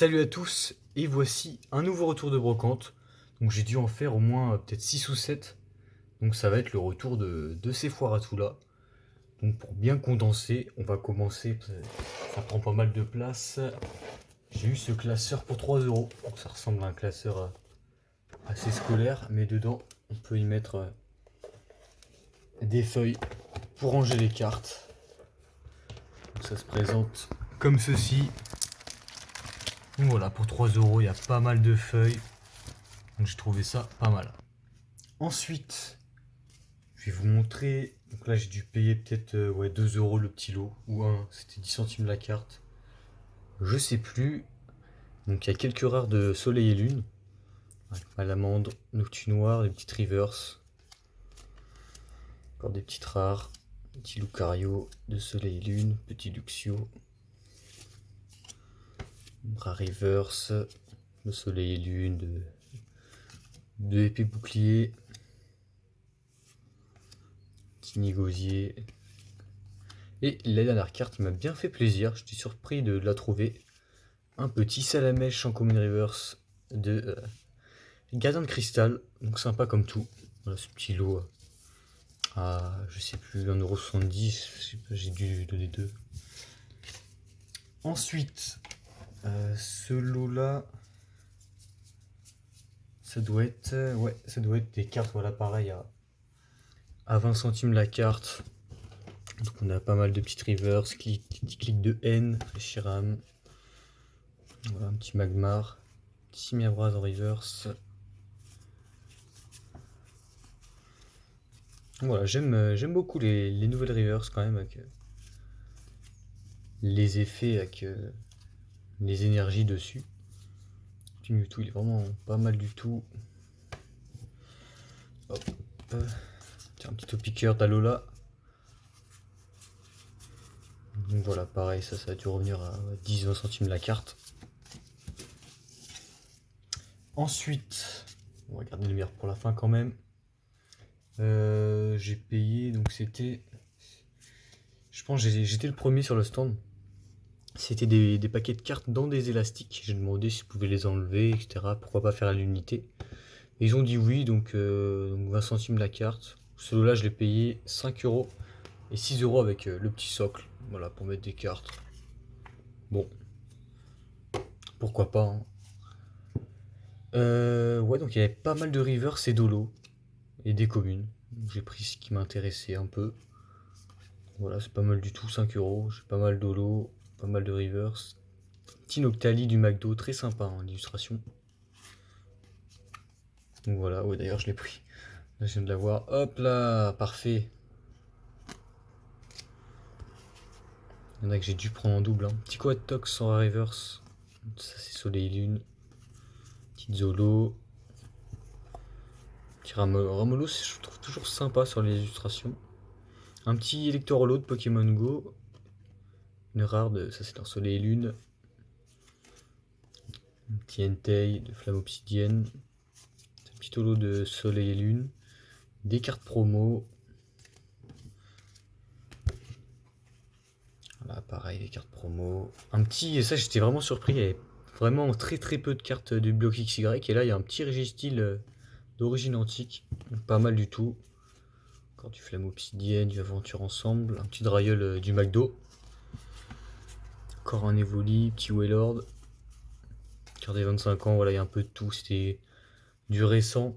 Salut à tous, et voici un nouveau retour de brocante. Donc j'ai dû en faire au moins peut-être 6 ou 7. Donc ça va être le retour de ces foires à tout là. Donc pour bien condenser, on va commencer, ça prend pas mal de place. J'ai eu ce classeur pour 3 euros. Donc ça ressemble à un classeur assez scolaire, mais dedans on peut y mettre des feuilles pour ranger les cartes. Donc ça se présente comme ceci. Donc voilà, pour 3 euros, il y a pas mal de feuilles. Donc j'ai trouvé ça pas mal. Ensuite, je vais vous montrer. Donc là, j'ai dû payer peut-être 2 euros le petit lot. Ou un, c'était 10 centimes la carte. Je sais plus. Donc il y a quelques rares de soleil et lune. À l'amande, noctu noir, des petites reverse. Encore des petites rares. Petit Lucario de soleil et lune. Petit Luxio. Rare reverse. De soleil et lune. De épée bouclier. Petit Gosier. Et la dernière carte m'a bien fait plaisir. J'étais surpris de la trouver. Un petit Salamèche en Common Reverse de Gardien de Cristal. Donc sympa comme tout. Voilà ce petit lot à, je sais plus, 1,70 €. J'ai dû donner 2. Ensuite, ce lot là, ça doit être, ouais, ça doit être des cartes, voilà, pareil, à 20 centimes la carte. Donc on a pas mal de petites reverse, clic de haine, Shiram. Voilà, un petit Magmar, petit Miabraz en reverse. Voilà, j'aime beaucoup les nouvelles reverse quand même, avec les effets, avec les énergies dessus. Petit Mewtwo, il est vraiment pas mal du tout. Hop. Tiens, un petit Topiqueur d'Alola. Donc voilà, pareil, ça a dû revenir à 10-20 centimes la carte. Ensuite, on va garder le meilleur pour la fin quand même. J'ai payé, donc c'était... Je pense que j'étais le premier sur le stand. C'était des paquets de cartes dans des élastiques. J'ai demandé si je pouvais les enlever, etc. Pourquoi pas faire à l'unité. Ils ont dit oui, donc 20 centimes la carte. Celui-là, je l'ai payé 5 euros et 6 euros avec le petit socle. Voilà, pour mettre des cartes. Bon, pourquoi pas, hein. Ouais, donc il y avait pas mal de rivers et d'holo et des communes. J'ai pris ce qui m'intéressait un peu. Voilà, c'est pas mal du tout, 5 euros. J'ai pas mal d'holo, pas mal de rivers. Petit Noctali du McDo, très sympa en illustration. Donc voilà, ouais, d'ailleurs je l'ai pris. Là, je viens de l'avoir. Hop là, parfait. Il y en a que j'ai dû prendre en double, hein. Petit Coatox en reverse. Ça c'est Soleil et Lune. Petite Zolo. Petit Ramolo, je trouve toujours sympa sur les illustrations. Un petit Electorolo de Pokémon Go. Une rare de. Ça c'est un Soleil et Lune. Un petit Entei de Flamme Obsidienne. Un petit holo de Soleil et Lune. Des cartes promo. Voilà, pareil, les cartes promo. Un petit. Et ça j'étais vraiment surpris. Il y avait vraiment très très peu de cartes du bloc XY. Et là il y a un petit Régistyle d'origine antique. Donc, pas mal du tout. Encore du Flamme Obsidienne, du Aventure Ensemble. Un petit Drailleul du McDo. Encore un Evoli, petit Wailord. Carte des 25 ans, voilà, il y a un peu de tout. C'était du récent.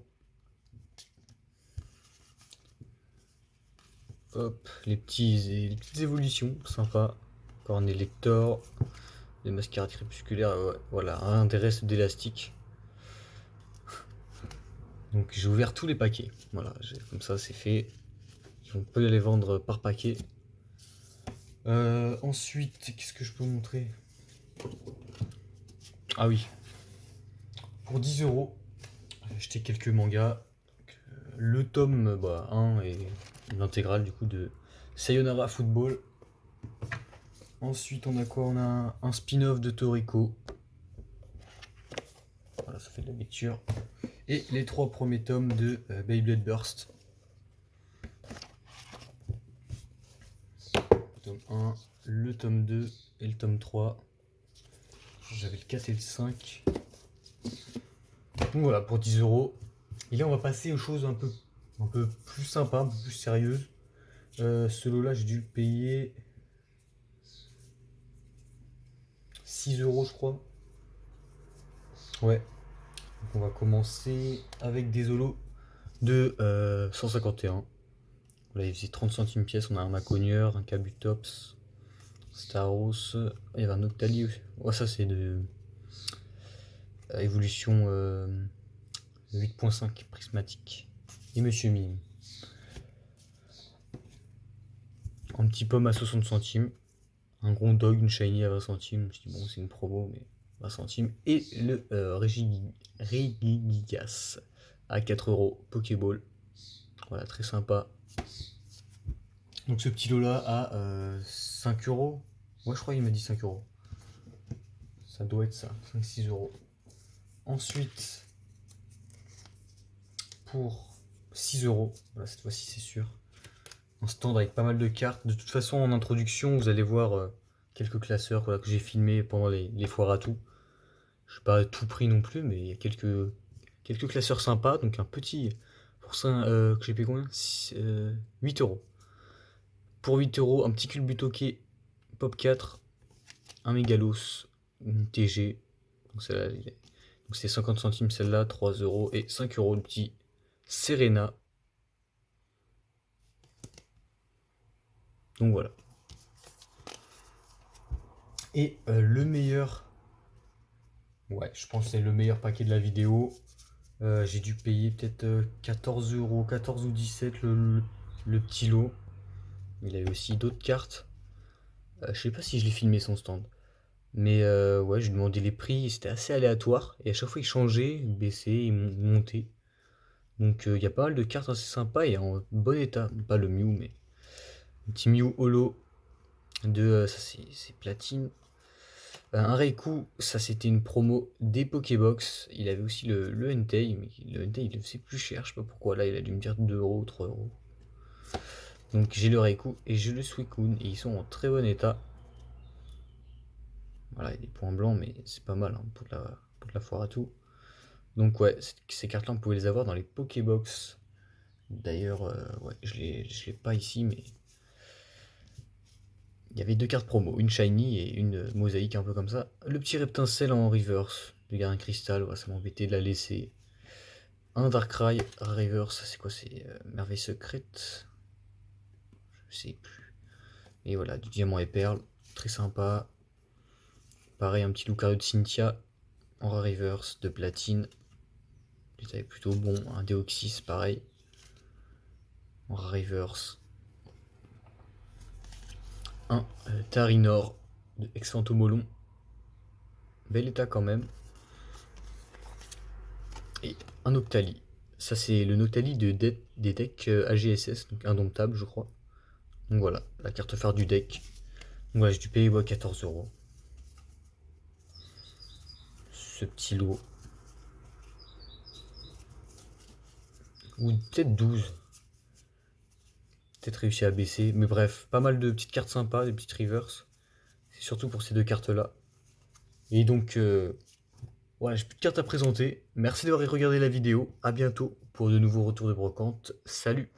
Hop, les petites évolutions, sympa. Encore un Elector. Des mascarades crépusculaires, ouais, voilà, un des restes d'élastique. Donc j'ai ouvert tous les paquets. Voilà, comme ça c'est fait. On peut les vendre par paquet. Ensuite, qu'est-ce que je peux vous montrer? Ah oui, pour 10 euros, j'ai acheté quelques mangas. Le tome 1 et l'intégrale du coup de Sayonara Football. Ensuite, on a quoi? On a un spin-off de Toriko. Voilà, ça fait de la lecture. Et les 3 premiers tomes de Beyblade Burst. Le tome 1, le tome 2 et le tome 3. J'avais le 4 et le 5. Donc voilà, pour 10 euros. Et là, on va passer aux choses un peu plus sympas, un peu plus sérieuses. Ce lot-là, j'ai dû le payer 6 euros, je crois. Ouais. Donc on va commencer avec des holos de 151. Là, il faisait 30 centimes pièce. On a un Maconieur, un Kabutops, Staros. Il y avait un Octali. Ouais, ça, c'est de évolution 8.5 prismatique. Et Monsieur Mime. Un petit pomme à 60 centimes. Un gros dog, une shiny à 20 centimes. Je dis bon, c'est une promo, mais 20 centimes. Et le Regigigas à 4 euros. Pokéball. Voilà, très sympa. Donc ce petit lot là à 5 euros. Ouais, je crois qu'il m'a dit 5 euros. Ça doit être ça, 5-6 euros. Ensuite, pour 6 euros, voilà, cette fois-ci c'est sûr. Un stand avec pas mal de cartes. De toute façon, en introduction, vous allez voir quelques classeurs voilà, que j'ai filmés pendant les foires à tout. Je n'ai pas tout pris non plus, mais il y a quelques classeurs sympas. Donc un petit, pour ça, que j'ai payé combien 8 euros. Pour 8 euros, un petit culbutoqué Pop 4, un Mégalos, une TG. Donc celle-là, donc c'est 50 centimes celle-là, 3 euros et 5 euros le petit Serena. Donc voilà. Et le meilleur, ouais, je pense que c'est le meilleur paquet de la vidéo. J'ai dû payer peut-être 14 euros, 14 ou 17 le petit lot. Il avait aussi d'autres cartes. Je sais pas si je l'ai filmé son stand. Mais ouais, je lui demandais les prix, c'était assez aléatoire. Et à chaque fois, il changeait, il baissait, il montait. Donc il y a pas mal de cartes assez sympas et en bon état. Pas le Mew, mais un petit Mew Holo de. Ça, c'est platine. Un Raikou, ça c'était une promo des Pokébox. Il avait aussi le Entei, mais le Entei il le faisait plus cher, je sais pas pourquoi. Là, il a dû me dire 2 euros, 3 euros. Donc j'ai le Raikou et j'ai le Suicune et ils sont en très bon état. Voilà, il y a des points blancs, mais c'est pas mal hein, pour de la foire à tout. Donc ouais, ces cartes-là, on pouvait les avoir dans les Pokébox. D'ailleurs, ouais, je l'ai pas ici, mais il y avait deux cartes promo, une shiny et une mosaïque un peu comme ça. Le petit Reptincelle en reverse, le gardien cristal, ouais, ça m'embêtait de la laisser. Un Darkrai reverse, c'est quoi? C'est merveille secrète. Je sais plus. Et voilà, du diamant et perle, très sympa. Pareil, un petit Lucario de Cynthia en reverse, de platine. C'était plutôt bon, un Deoxys pareil. En reverse. Un Tarinor de Exfantomolon. Bel état quand même. Et un Octali. Ça c'est le Noctali des decks AGSS, donc indomptable je crois. Donc voilà, la carte phare du deck. Donc voilà, j'ai dû payer 14 euros. Ce petit lot. Ou peut-être 12. Peut-être réussi à baisser. Mais bref, pas mal de petites cartes sympas, des petites reverse. C'est surtout pour ces deux cartes là. Et donc voilà, j'ai plus de cartes à présenter. Merci d'avoir regardé la vidéo. À bientôt pour de nouveaux retours de brocante. Salut!